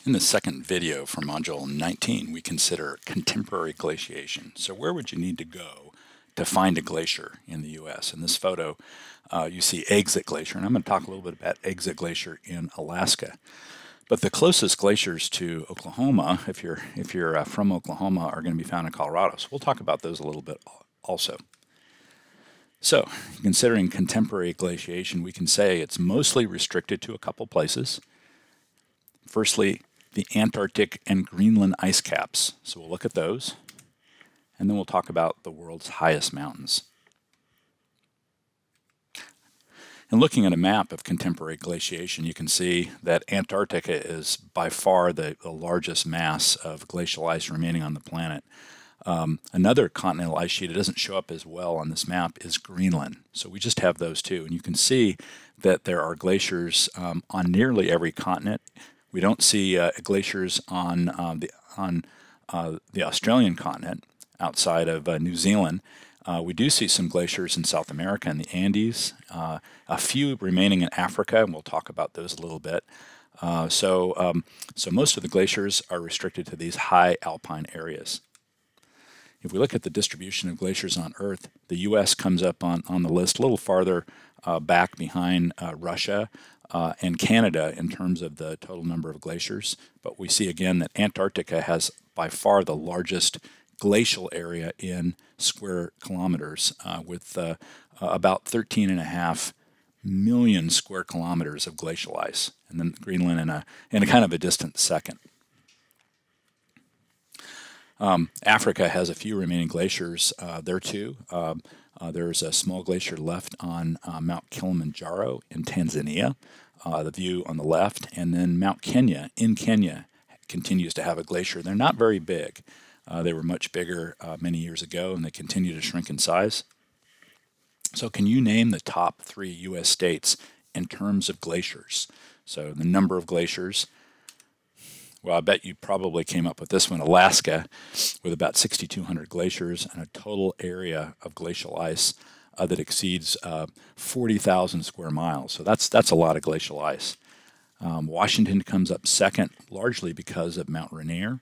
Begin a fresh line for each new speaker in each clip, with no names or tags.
In the second video from Module 19, we consider contemporary glaciation. So where would you need to go to find a glacier in the U.S.? In this photo, you see Exit Glacier, and I'm going to talk a little bit about Exit Glacier in Alaska. But the closest glaciers to Oklahoma, if you're from Oklahoma, are going to be found in Colorado. So we'll talk about those a little bit also. So, considering contemporary glaciation, we can say it's mostly restricted to a couple places. Firstly, the Antarctic and Greenland ice caps. So we'll look at those, and then we'll talk about the world's highest mountains. And looking at a map of contemporary glaciation, you can see that Antarctica is by far the largest mass of glacial ice remaining on the planet. Another continental ice sheet that doesn't show up as well on this map is Greenland. So we just have those two. And you can see that there are glaciers on nearly every continent. We don't see glaciers on the Australian continent outside of New Zealand. We do see some glaciers in South America and the Andes, a few remaining in Africa, and we'll talk about those a little bit. So most of the glaciers are restricted to these high alpine areas. If we look at the distribution of glaciers on Earth, the U.S. comes up on the list a little farther back behind Russia and Canada in terms of the total number of glaciers. But we see again that Antarctica has by far the largest glacial area in square kilometers with about 13.5 million square kilometers of glacial ice, and then Greenland in a kind of a distant second. Africa has a few remaining glaciers there too. There's a small glacier left on Mount Kilimanjaro in Tanzania, the view on the left, and then Mount Kenya in Kenya continues to have a glacier. They're not very big. They were much bigger many years ago, and they continue to shrink in size. So can you name the top 3 U.S. states in terms of glaciers? So the number of glaciers. Well, I bet you probably came up with this one, Alaska, with about 6,200 glaciers and a total area of glacial ice that exceeds 40,000 square miles. So that's a lot of glacial ice. Washington comes up second, largely because of Mount Rainier.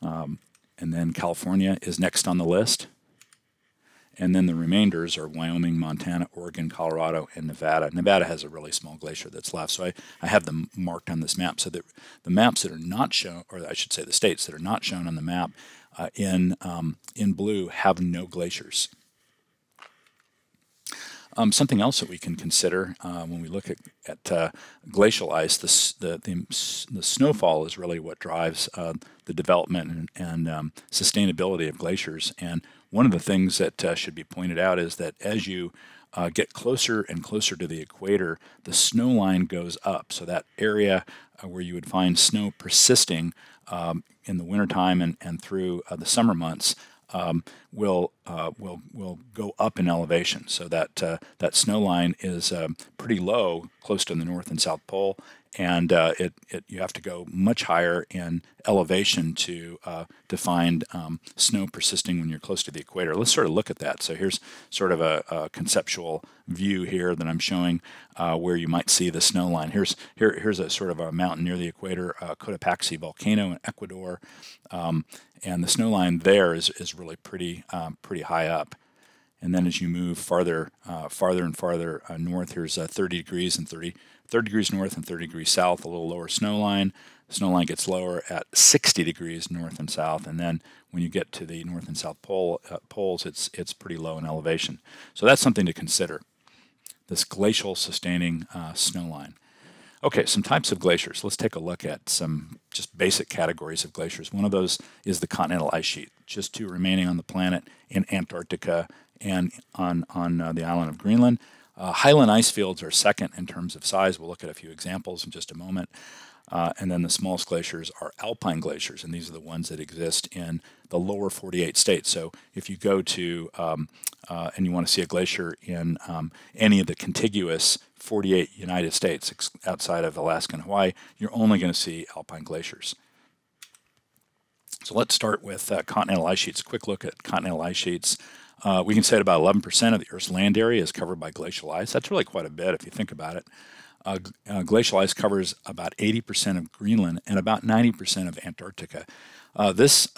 And then California is next on the list. And then the remainders are Wyoming, Montana, Oregon, Colorado, and Nevada. Nevada has a really small glacier that's left, so I have them marked on this map so that the maps that are not shown, or I should say the states that are not shown on the map in blue have no glaciers. Something else that we can consider when we look at glacial ice, the snowfall is really what drives the development and sustainability of glaciers. And one of the things that should be pointed out is that as you get closer and closer to the equator, the snow line goes up. So that area where you would find snow persisting in the wintertime and through the summer months will go up in elevation. So that that snow line is pretty low, close to the North and South Pole, and you have to go much higher in elevation to find snow persisting when you're close to the equator. Let's sort of look at that. So here's sort of a conceptual view here that I'm showing where you might see the snow line. Here's a sort of a mountain near the equator, Cotopaxi volcano in Ecuador. And the snow line there is really pretty high up. And then as you move farther and farther north, here's 30 degrees and 30 degrees north and 30 degrees south, a little lower snow line. The snow line gets lower at 60 degrees north and south, and then when you get to the north and south poles, it's pretty low in elevation. So that's something to consider, this glacial sustaining snow line. Okay, some types of glaciers. Let's take a look at some just basic categories of glaciers. One of those is the continental ice sheet, just 2 remaining on the planet in Antarctica and on the island of Greenland. Highland ice fields are second in terms of size. We'll look at a few examples in just a moment. And then the smallest glaciers are alpine glaciers, and these are the ones that exist in the lower 48 states. So if you go to and you want to see a glacier in any of the contiguous 48 United States outside of Alaska and Hawaii, you're only going to see alpine glaciers. So let's start with continental ice sheets. A quick look at continental ice sheets. We can say that about 11% of the Earth's land area is covered by glacial ice. That's really quite a bit if you think about it. glacial ice covers about 80% of Greenland and about 90% of Antarctica. This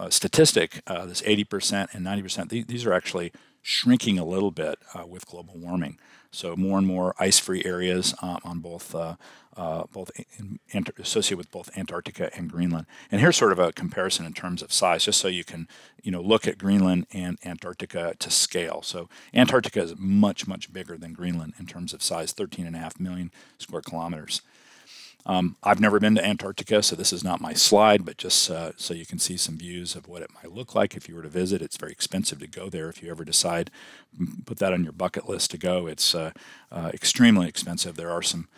statistic, this 80% and 90%, these are actually shrinking a little bit with global warming. So more and more ice-free areas on both associated with both Antarctica and Greenland. And here's sort of a comparison in terms of size, just so you can look at Greenland and Antarctica to scale. So Antarctica is much, much bigger than Greenland in terms of size, 13.5 million square kilometers. I've never been to Antarctica, so this is not my slide, but just so you can see some views of what it might look like if you were to visit. It's very expensive to go there if you ever decide. Put that on your bucket list to go. It's extremely expensive. There are some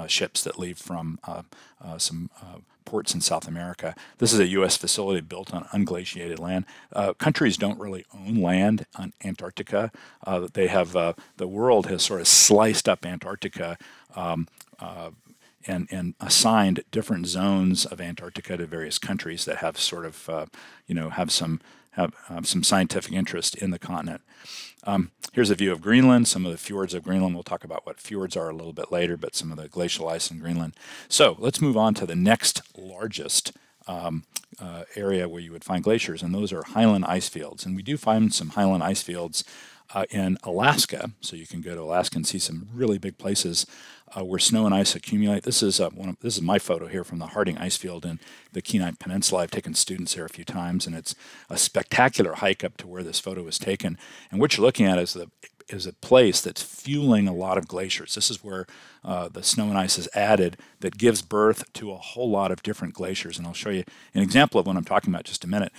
ships that leave from some ports in South America. This is a U.S. facility built on unglaciated land. Countries don't really own land on Antarctica. They have the world has sort of sliced up Antarctica. And assigned different zones of Antarctica to various countries that have sort of, have some scientific interest in the continent. Here's a view of Greenland, some of the fjords of Greenland. We'll talk about what fjords are a little bit later, but some of the glacial ice in Greenland. So let's move on to the next largest area where you would find glaciers, and those are highland ice fields. And we do find some highland ice fields in Alaska, so you can go to Alaska and see some really big places where snow and ice accumulate. This is this is my photo here from the Harding Ice Field in the Kenai Peninsula. I've taken students there a few times, and it's a spectacular hike up to where this photo was taken. And what you're looking at is a place that's fueling a lot of glaciers. This is where the snow and ice is added that gives birth to a whole lot of different glaciers. And I'll show you an example of what I'm talking about in just a minute.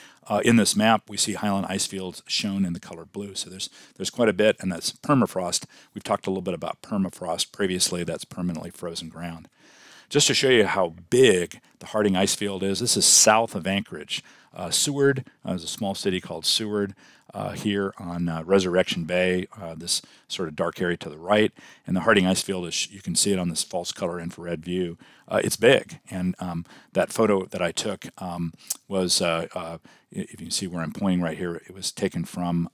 In this map, we see highland ice fields shown in the color blue. So there's quite a bit, and that's permafrost. We've talked a little bit about permafrost previously. That's permanently frozen ground. Just to show you how big the Harding Ice Field is, this is south of Anchorage. Seward is a small city called Seward here on Resurrection Bay, this sort of dark area to the right. And the Harding Ice Field, you can see it on this false color infrared view. It's big. And that photo that I took was, if you can see where I'm pointing right here, it was taken from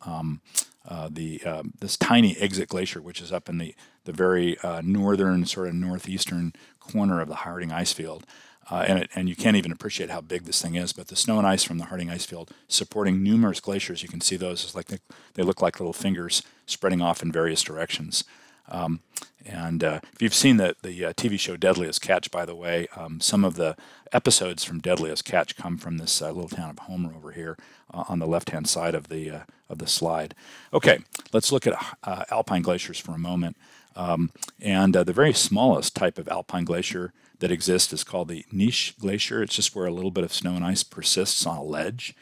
this tiny Exit Glacier, which is up in the very northern, sort of northeastern corner of the Harding Ice Field. And you can't even appreciate how big this thing is, but the snow and ice from the Harding Ice Field supporting numerous glaciers, you can see those as like they look like little fingers spreading off in various directions. If you've seen the TV show Deadliest Catch, by the way, some of the episodes from Deadliest Catch come from this little town of Homer over here on the left-hand side of the slide. Okay, let's look at alpine glaciers for a moment. The very smallest type of alpine glacier that exists is called the Niche Glacier. It's just where a little bit of snow and ice persists on a ledge.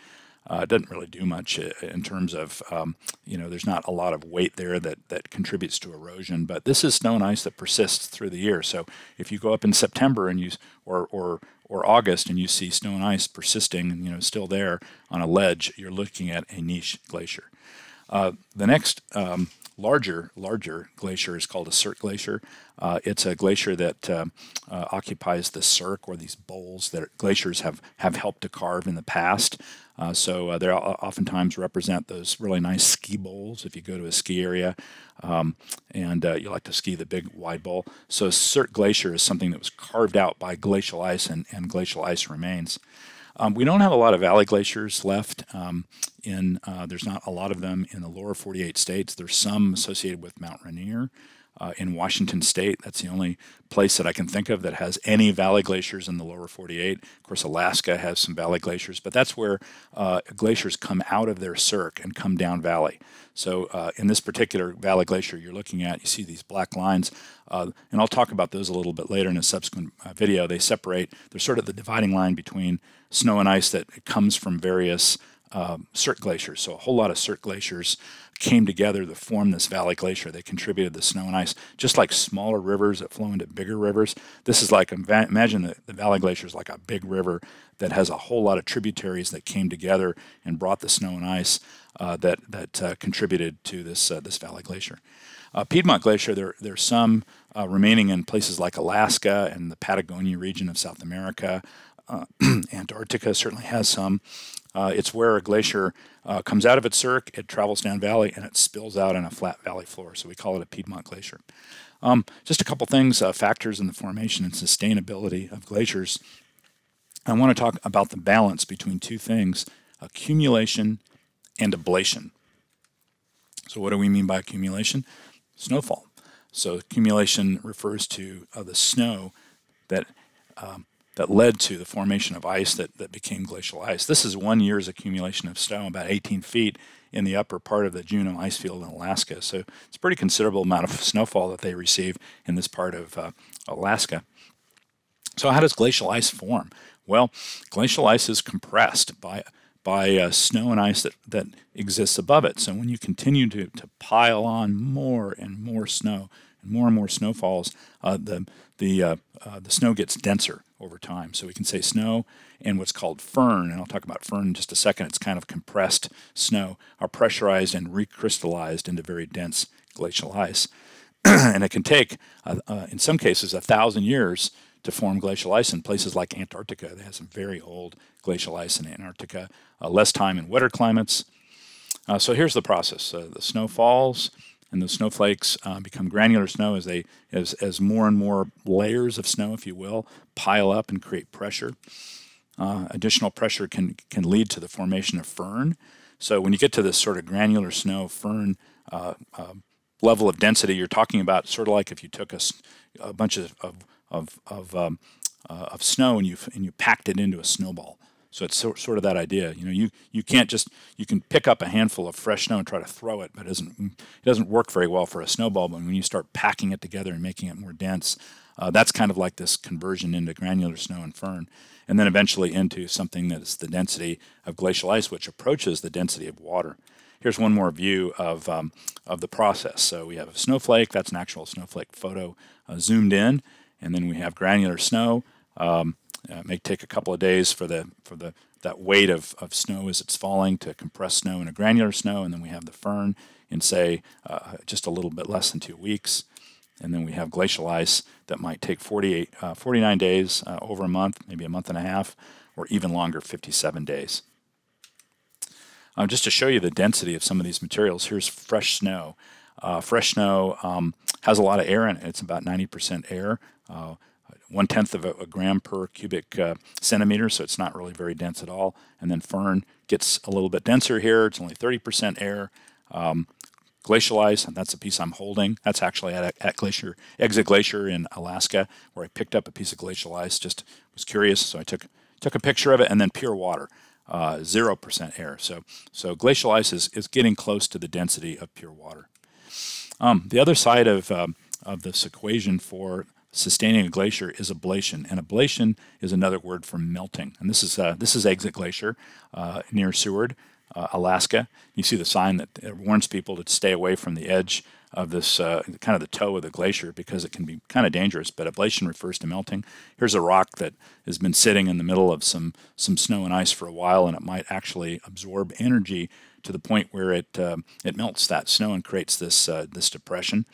It doesn't really do much in terms of, there's not a lot of weight there that contributes to erosion, but this is snow and ice that persists through the year. So if you go up in September and or August and you see snow and ice persisting, still there on a ledge, you're looking at a niche glacier. The next larger glacier is called a cirque glacier. It's a glacier that occupies the cirque, or these bowls that glaciers have helped to carve in the past. So they oftentimes represent those really nice ski bowls if you go to a ski area and you like to ski the big wide bowl. So Cirque Glacier is something that was carved out by glacial ice and glacial ice remains. We don't have a lot of valley glaciers left. There's not a lot of them in the lower 48 states. There's some associated with Mount Rainier in Washington State. That's the only place that I can think of that has any valley glaciers in the lower 48. Of course, Alaska has some valley glaciers, but that's where glaciers come out of their cirque and come down valley. So in this particular valley glacier you're looking at, you see these black lines, and I'll talk about those a little bit later in a subsequent video. They separate, they're sort of the dividing line between snow and ice that comes from various cirque glaciers. So a whole lot of cirque glaciers came together to form this valley glacier. They contributed the snow and ice, just like smaller rivers that flow into bigger rivers. This is like, imagine the valley glacier is like a big river that has a whole lot of tributaries that came together and brought the snow and ice that contributed to this valley glacier. Piedmont Glacier, there's some remaining in places like Alaska and the Patagonia region of South America. Antarctica certainly has some. It's where a glacier comes out of its cirque, it travels down valley, and it spills out on a flat valley floor. So we call it a Piedmont Glacier. Just a couple things, factors in the formation and sustainability of glaciers. I want to talk about the balance between two things, accumulation and ablation. So what do we mean by accumulation? Snowfall. So accumulation refers to the snow that led to the formation of ice that became glacial ice. This is 1 year's accumulation of snow, about 18 feet in the upper part of the Juneau ice field in Alaska. So it's a pretty considerable amount of snowfall that they receive in this part of Alaska. So how does glacial ice form? Well, glacial ice is compressed by snow and ice that exists above it. So when you continue to pile on more and more snow and more snowfalls, the snow gets denser over time. So we can say snow and what's called firn, and I'll talk about firn in just a second. It's kind of compressed snow, are pressurized and recrystallized into very dense glacial ice. And it can take, in some cases, 1,000 years to form glacial ice in places like Antarctica. They have some very old glacial ice in Antarctica, less time in wetter climates. So here's the process. The snow falls, and the snowflakes become granular snow as more and more layers of snow, if you will, pile up and create pressure. Additional pressure can lead to the formation of firn. So when you get to this sort of granular snow firn level of density, you're talking about sort of like if you took a bunch of snow and you packed it into a snowball. So it's sort of that idea. You know, you can't just, you can pick up a handful of fresh snow and try to throw it, but it doesn't work very well for a snowball. But when you start packing it together and making it more dense, that's kind of like this conversion into granular snow and firn, and then eventually into something that is the density of glacial ice, which approaches the density of water. Here's one more view of the process. So we have a snowflake. That's an actual snowflake photo zoomed in, and then we have granular snow. It may take a couple of days for that weight of snow as it's falling to compress snow into granular snow, and then we have the firn in, say, just a little bit less than 2 weeks. And then we have glacial ice that might take 49 days, over a month, maybe a month and a half, or even longer, 57 days. Just to show you the density of some of these materials, here's fresh snow. Fresh snow has a lot of air in it. It's about 90% air. 1/10 of a gram per cubic centimeter, so it's not really very dense at all. And then firn gets a little bit denser here. It's only 30% air. Glacial ice, and that's the piece I'm holding. That's actually at Exit Glacier in Alaska, where I picked up a piece of glacial ice. Just was curious, so I took a picture of it. And then pure water, 0% air. So glacial ice is getting close to the density of pure water. The other side of this equation for sustaining a glacier is ablation, and ablation is another word for melting. And this is Exit Glacier near Seward, Alaska. You see the sign that warns people to stay away from the edge of this kind of the toe of the glacier because it can be kind of dangerous. But ablation refers to melting. Here's a rock that has been sitting in the middle of some snow and ice for a while, and it might actually absorb energy to the point where it melts that snow and creates this depression.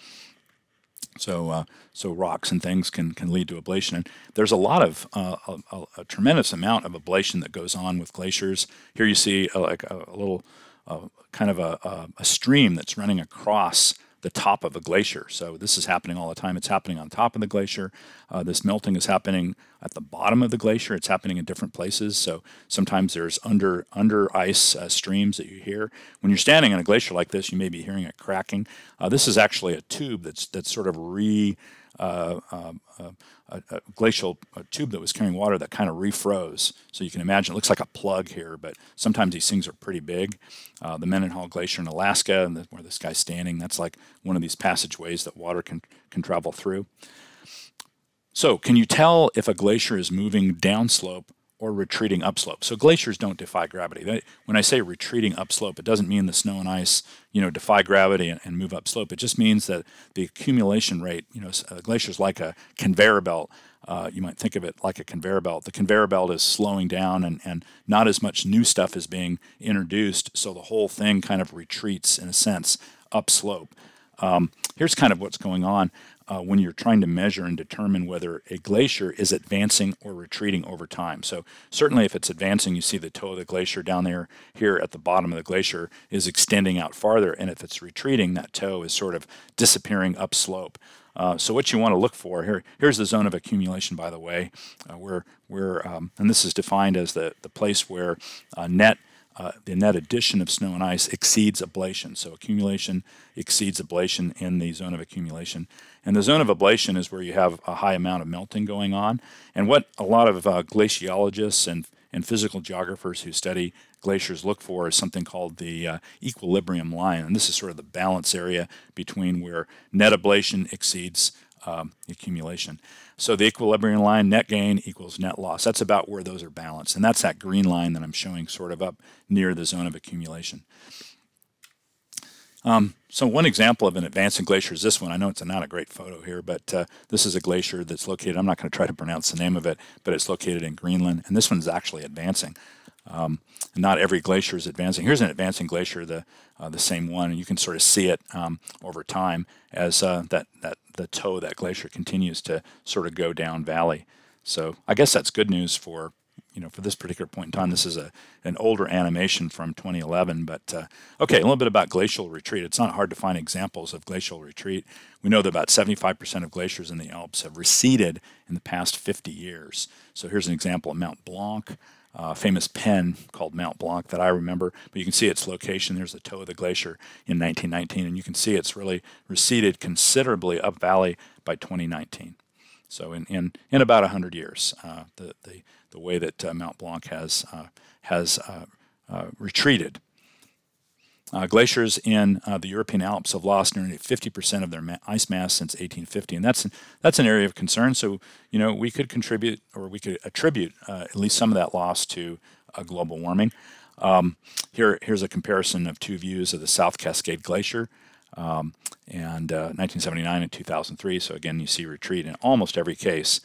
So rocks and things can lead to ablation. And there's a lot of a tremendous amount of ablation that goes on with glaciers. Here you see like a little kind of a stream that's running across the top of a glacier. So this is happening all the time. It's happening on top of the glacier. This melting is happening at the bottom of the glacier. It's happening in different places. So sometimes there's under ice streams that you hear. When you're standing on a glacier like this, you may be hearing it cracking. This is actually a tube that's sort of a glacial tube that was carrying water that kind of refroze. So you can imagine it looks like a plug here, but sometimes these things are pretty big. The Mendenhall Glacier in Alaska, and where this guy's standing, that's like one of these passageways that water can travel through. So can you tell if a glacier is moving downslope or retreating upslope? So glaciers don't defy gravity. When I say retreating upslope, it doesn't mean the snow and ice, defy gravity and move upslope. It just means that the accumulation rate, a glacier is like a conveyor belt. You might think of it like a conveyor belt. The conveyor belt is slowing down and not as much new stuff is being introduced, so the whole thing kind of retreats, in a sense, upslope. Here's kind of what's going on when you're trying to measure and determine whether a glacier is advancing or retreating over time. So certainly if it's advancing, you see the toe of the glacier down there here at the bottom of the glacier is extending out farther, and if it's retreating, that toe is sort of disappearing upslope. So what you want to look for here's the zone of accumulation, by the way, and this is defined as the place where the net addition of snow and ice exceeds ablation. So accumulation exceeds ablation in the zone of accumulation. And the zone of ablation is where you have a high amount of melting going on. And what a lot of glaciologists and physical geographers who study glaciers look for is something called the equilibrium line. And this is sort of the balance area between where net ablation exceeds accumulation. So the equilibrium line, net gain equals net loss. That's about where those are balanced. And that's that green line that I'm showing sort of up near the zone of accumulation. So one example of an advancing glacier is this one. I know it's not a great photo here, but this is a glacier that's located, I'm not going to try to pronounce the name of it, but it's located in Greenland. And this one's actually advancing. Not every glacier is advancing. Here's an advancing glacier, the same one, and you can sort of see it over time as the toe of that glacier continues to sort of go down valley. So I guess that's good news for this particular point in time. This is an older animation from 2011, but okay, a little bit about glacial retreat. It's not hard to find examples of glacial retreat. We know that about 75% of glaciers in the Alps have receded in the past 50 years. So here's an example of Mount Blanc. Famous pen called Mount Blanc that I remember, but you can see its location. There's the toe of the glacier in 1919, and you can see it's really receded considerably up valley by 2019. So in about 100 years, the way that Mount Blanc has retreated. Glaciers in the European Alps have lost nearly 50% of their ice mass since 1850, and that's an area of concern. So we could contribute, or we could attribute at least some of that loss to global warming. Here's a comparison of two views of the South Cascade Glacier, and 1979 and 2003. So again, you see retreat in almost every case.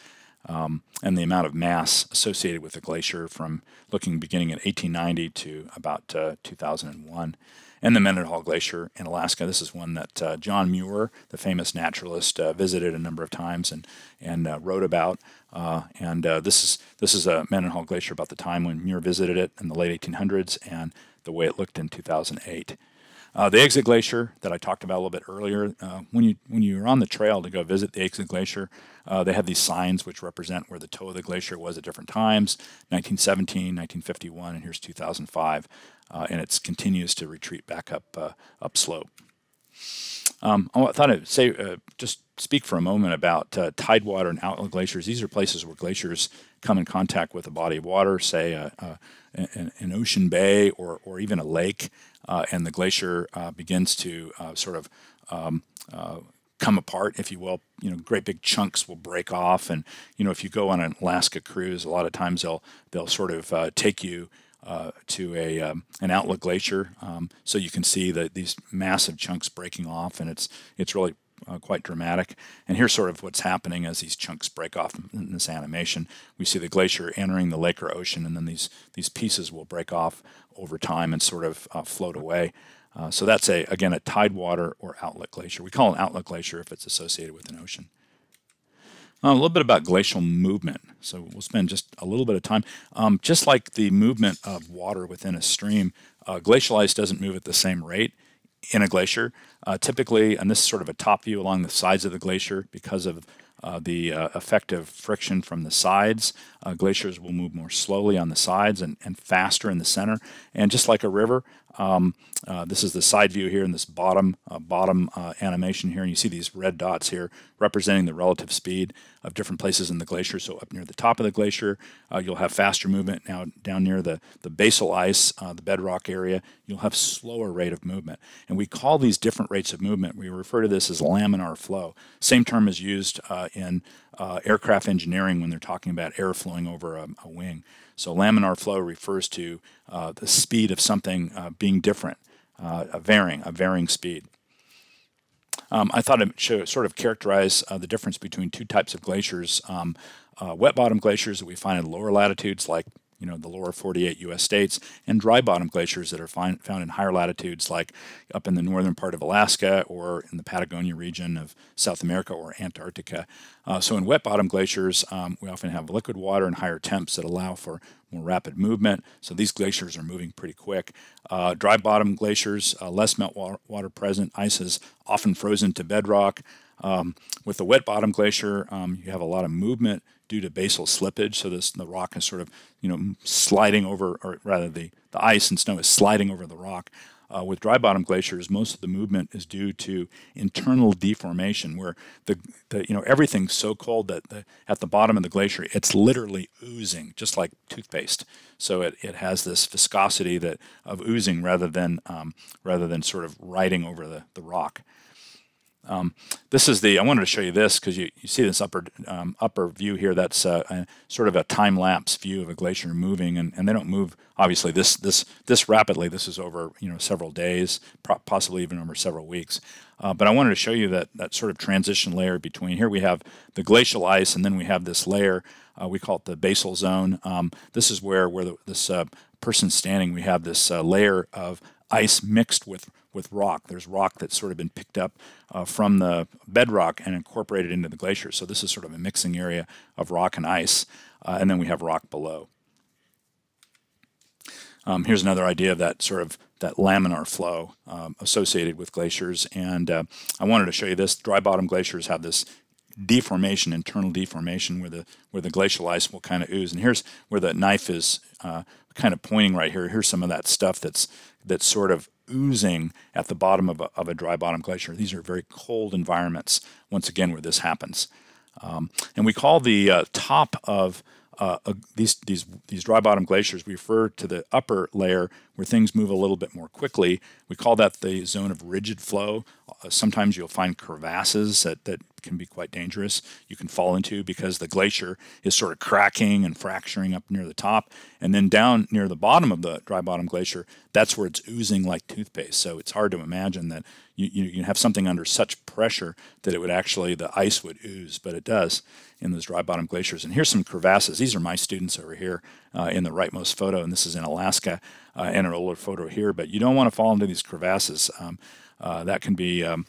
And the amount of mass associated with the glacier from beginning in 1890 to about 2001. And the Mendenhall Glacier in Alaska. This is one that John Muir, the famous naturalist, visited a number of times and wrote about. This is a Mendenhall Glacier about the time when Muir visited it in the late 1800s and the way it looked in 2008. The Exit Glacier that I talked about a little bit earlier, when you're on the trail to go visit the Exit Glacier, they have these signs which represent where the toe of the glacier was at different times, 1917, 1951, and here's 2005, and it continues to retreat back upslope. I thought I'd say, just speak for a moment about tidewater and outlet glaciers. These are places where glaciers come in contact with a body of water, say an ocean bay or even a lake, and the glacier begins to sort of come apart, if you will. Great big chunks will break off, and if you go on an Alaska cruise, a lot of times they'll sort of take you to an outlet glacier, so you can see these massive chunks breaking off, and it's really quite dramatic. And here's sort of what's happening as these chunks break off in this animation. We see the glacier entering the lake or ocean, and then these pieces will break off over time and sort of float away. So that's again a tidewater or outlet glacier. We call it an outlet glacier if it's associated with an ocean. A little bit about glacial movement. So we'll spend just a little bit of time. Just like the movement of water within a stream, glacial ice doesn't move at the same rate in a glacier. Typically, and this is sort of a top view along the sides of the glacier, because of the effect of friction from the sides, glaciers will move more slowly on the sides and faster in the center. And just like a river, this is the side view here in this bottom animation here, and you see these red dots here representing the relative speed of different places in the glacier. So up near the top of the glacier, you'll have faster movement. Now down near the basal ice, the bedrock area, you'll have slower rate of movement. And we call these different rates of movement, we refer to this as laminar flow. Same term is used in aircraft engineering when they're talking about air flowing over a wing. So laminar flow refers to the speed of something being different, a varying speed. I thought it should sort of characterize the difference between two types of glaciers. Wet bottom glaciers that we find in lower latitudes, like the lower 48 U.S. states, and dry bottom glaciers that are found in higher latitudes, like up in the northern part of Alaska or in the Patagonia region of South America or Antarctica. So in wet bottom glaciers, we often have liquid water and higher temps that allow for more rapid movement. So these glaciers are moving pretty quick. Dry bottom glaciers, less meltwater present. Ice is often frozen to bedrock. With the wet bottom glacier, you have a lot of movement due to basal slippage. So the rock is sort of, sliding over, or rather the ice and snow is sliding over the rock. With dry bottom glaciers, most of the movement is due to internal deformation, where everything's so cold that at the bottom of the glacier, it's literally oozing, just like toothpaste. So it has this viscosity of oozing rather than sort of riding over the rock. This is I wanted to show you this because you see this upper view here. That's sort of a time-lapse view of a glacier moving, and they don't move obviously this rapidly. This is over several days, possibly even over several weeks. But I wanted to show you that sort of transition layer between. Here we have the glacial ice, and then we have this layer. We call it the basal zone. This is where this person's standing. We have this layer of ice mixed with rock. There's rock that's sort of been picked up from the bedrock and incorporated into the glacier. So this is sort of a mixing area of rock and ice. And then we have rock below. Here's another idea of that laminar flow associated with glaciers. And I wanted to show you this. Dry bottom glaciers have this deformation, internal deformation, where the glacial ice will kind of ooze. And here's where the knife is kind of pointing right here. Here's some of that stuff that's sort of oozing at the bottom of a dry bottom glacier. These are very cold environments, once again, where this happens. And we call the top of these dry bottom glaciers, we refer to the upper layer where things move a little bit more quickly. We call that the zone of rigid flow. Sometimes you'll find crevasses that can be quite dangerous. You can fall into because the glacier is sort of cracking and fracturing up near the top. And then down near the bottom of the dry bottom glacier, that's where it's oozing like toothpaste. So it's hard to imagine that you have something under such pressure that it would actually, the ice would ooze, but it does in those dry bottom glaciers. And here's some crevasses. These are my students over here in the rightmost photo, and this is in Alaska, and an older photo here. But you don't want to fall into these crevasses. That can be a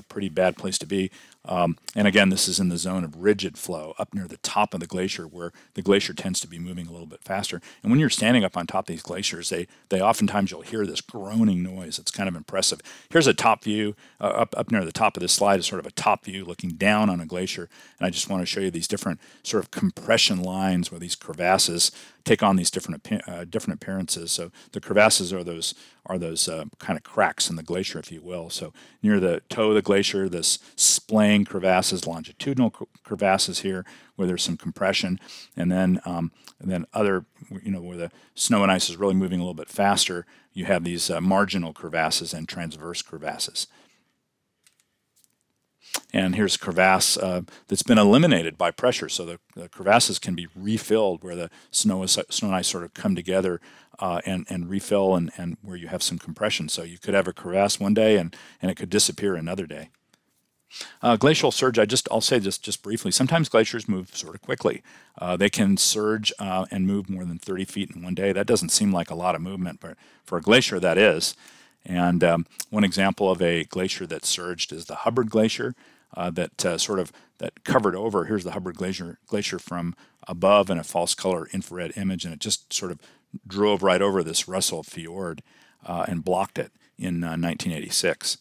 pretty bad place to be. And again, this is in the zone of rigid flow up near the top of the glacier, where the glacier tends to be moving a little bit faster. And when you're standing up on top of these glaciers, they oftentimes you'll hear this groaning noise. It's kind of impressive. Here's a top view up near the top of this slide is sort of a top view looking down on a glacier. And I just want to show you these different sort of compression lines where these crevasses take on these different appearances. So the crevasses are those kind of cracks in the glacier, if you will. So near the toe of the glacier, this splaying crevasses, longitudinal crevasses here, where there's some compression, and then other, where the snow and ice is really moving a little bit faster, you have these marginal crevasses and transverse crevasses. And here's a crevasse that's been eliminated by pressure. So the crevasses can be refilled where the snow and ice sort of come together and refill, and where you have some compression. So you could have a crevasse one day and it could disappear another day. Glacial surge, I'll say this just briefly. Sometimes glaciers move sort of quickly. They can surge and move more than 30 feet in one day. That doesn't seem like a lot of movement, but for a glacier that is. And one example of a glacier that surged is the Hubbard Glacier that covered over. Here's the Hubbard Glacier from above in a false color infrared image, and it just sort of drove right over this Russell Fjord and blocked it in 1986.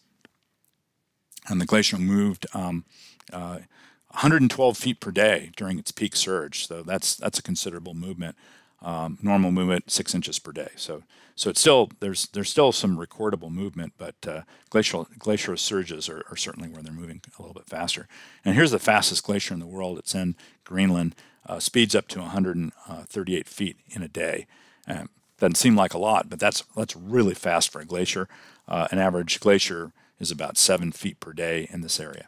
And the glacier moved 112 feet per day during its peak surge, so that's a considerable movement. Normal movement 6 inches per day. So it's still there's still some recordable movement, but glacial surges are certainly where they're moving a little bit faster. And here's the fastest glacier in the world. It's in Greenland. Speeds up to 138 feet in a day. Doesn't seem like a lot, but that's really fast for a glacier. An average glacier is about 7 feet per day in this area.